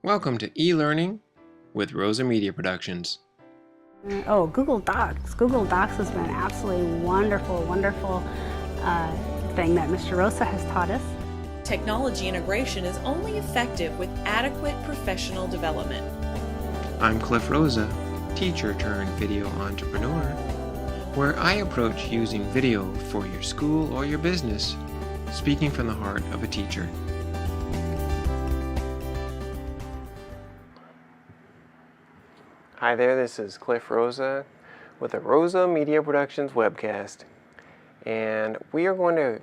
Welcome to e-learning with Rosa Media Productions. Oh, Google Docs. Google Docs has been an absolutely wonderful thing that Mr. Rosa has taught us. Technology integration is only effective with adequate professional development. I'm Cliff Rosa, teacher turned video entrepreneur, where I approach using video for your school or your business, speaking from the heart of a teacher. Hi there, this is Cliff Rosa with the Rosa Media Productions Webcast. And we are going to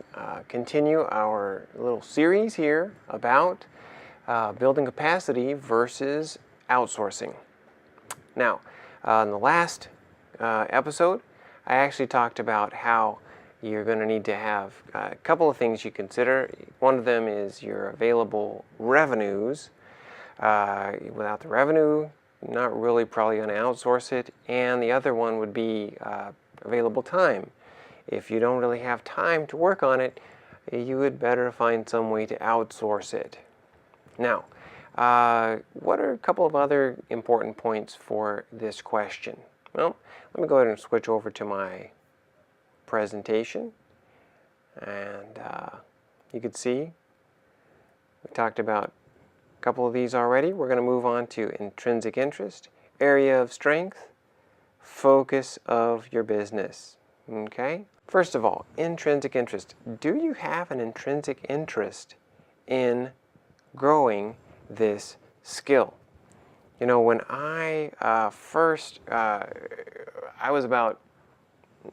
continue our little series here about building capacity versus outsourcing. Now, in the last episode, I actually talked about how you're going to need to have a couple of things you consider. One of them is your available revenues. Without the revenue, not really probably going to outsource it. And the other one would be available time. If you don't really have time to work on it, you would better find some way to outsource it. Now, what are a couple of other important points for this question? Well, let me go ahead and switch over to my presentation. And you can see we talked about a couple of these already. We're going to move on to intrinsic interest, area of strength, focus of your business. Okay? First of all, intrinsic interest. Do you have an intrinsic interest in growing this skill? You know, when I I was about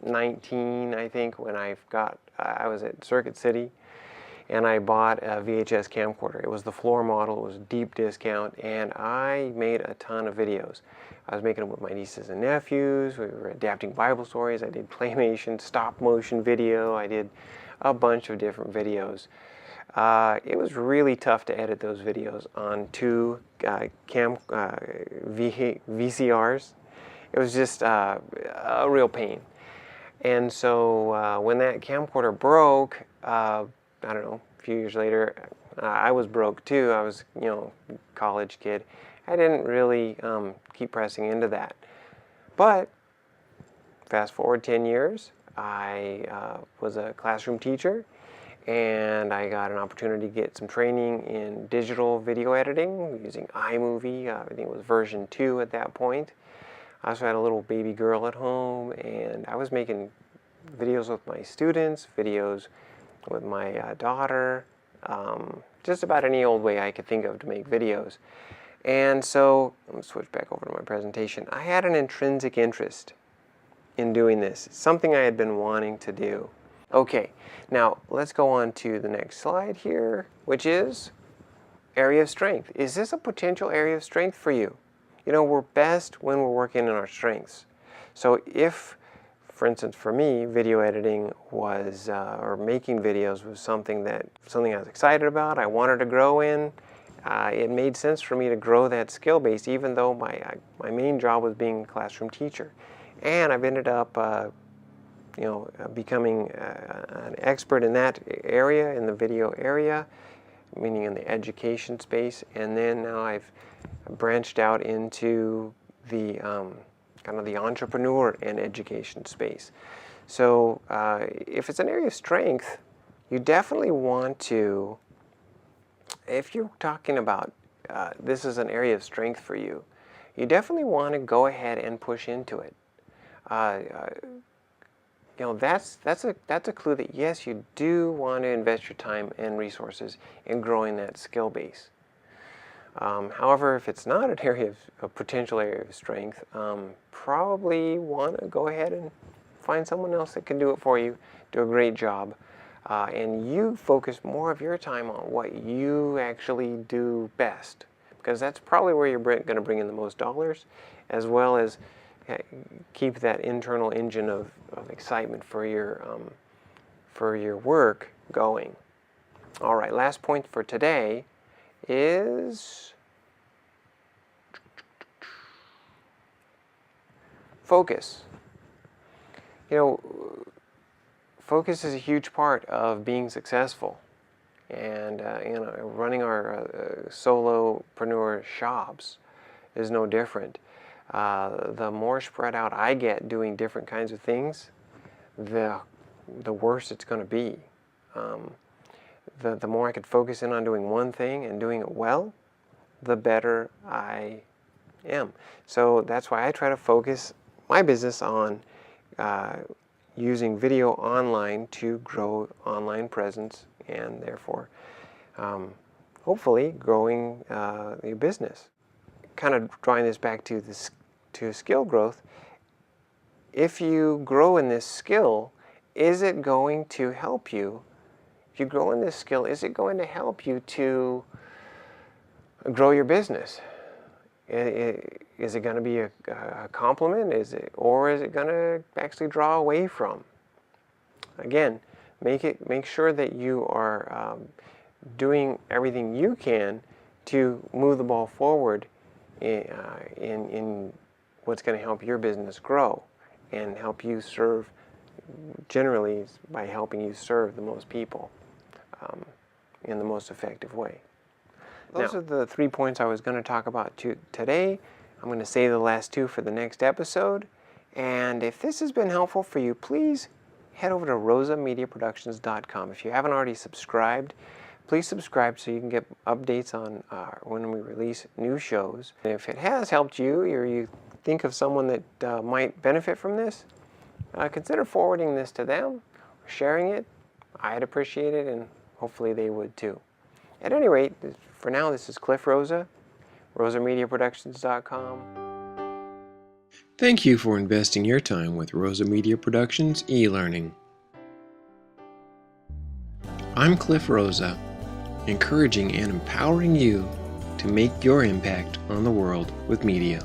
19, I think, when I was at Circuit City, and I bought a VHS camcorder. It was the floor model, it was a deep discount, and I made a ton of videos. I was making them with my nieces and nephews. We were adapting Bible stories. I did claymation, stop motion video. I did a bunch of different videos. It was really tough to edit those videos on two VCRs. It was just a real pain. And so when that camcorder broke, I don't know, a few years later, I was broke too. I was, college kid. I didn't really keep pressing into that. But fast forward 10 years, I was a classroom teacher, and I got an opportunity to get some training in digital video editing using iMovie. I think it was version 2 at that point. I also had a little baby girl at home, and I was making videos with my students, videos with my daughter, just about any old way I could think of to make videos. And so, let me switch back over to my presentation. I had an intrinsic interest in doing this, something I had been wanting to do. Okay, now let's go on to the next slide here, which is area of strength. Is this a potential area of strength for you? You know, we're best when we're working in our strengths. So if, for instance, for me, video editing was, or making videos was something I was excited about, I wanted to grow in, it made sense for me to grow that skill base, even though my main job was being a classroom teacher. And I've ended up, becoming an expert in that area, in the video area, meaning in the education space. And then now I've branched out into the kind of the entrepreneur and education space. So if it's an area of strength, you definitely want to, if you're talking about this is an area of strength for you, you definitely want to go ahead and push into it. That's a clue that yes, you do want to invest your time and resources in growing that skill base. However, if it's not an area of a potential area of strength, probably want to go ahead and find someone else that can do it for you, do a great job, and you focus more of your time on what you actually do best, because that's probably where you're going to bring in the most dollars, as well as keep that internal engine of excitement for your work going. All right, last point for today is focus. Focus is a huge part of being successful. And running our solopreneur shops is no different. The more spread out I get doing different kinds of things, the worse it's going to be. The more I could focus in on doing one thing and doing it well, the better I am. So that's why I try to focus my business on using video online to grow online presence and therefore hopefully growing your business. Kind of drawing this back to skill growth. If you grow in this skill, is it going to help you? If you grow in this skill, is it going to help you to grow your business? Is it going to be a compliment? Or is it going to actually draw away from? Again, make sure that you are doing everything you can to move the ball forward in what's going to help your business grow and help you serve, generally by helping you serve the most people in the most effective way. Those are the 3 points I was going to talk about today. I'm going to save the last 2 for the next episode. And if this has been helpful for you, please head over to rosamediaproductions.com. If you haven't already subscribed, please subscribe so you can get updates on when we release new shows. And if it has helped you, or you think of someone that might benefit from this, consider forwarding this to them, or sharing it. I'd appreciate it, and hopefully they would too. At any rate, for now, this is Cliff Rosa, rosamediaproductions.com. Thank you for investing your time with Rosa Media Productions e-learning. I'm Cliff Rosa, encouraging and empowering you to make your impact on the world with media.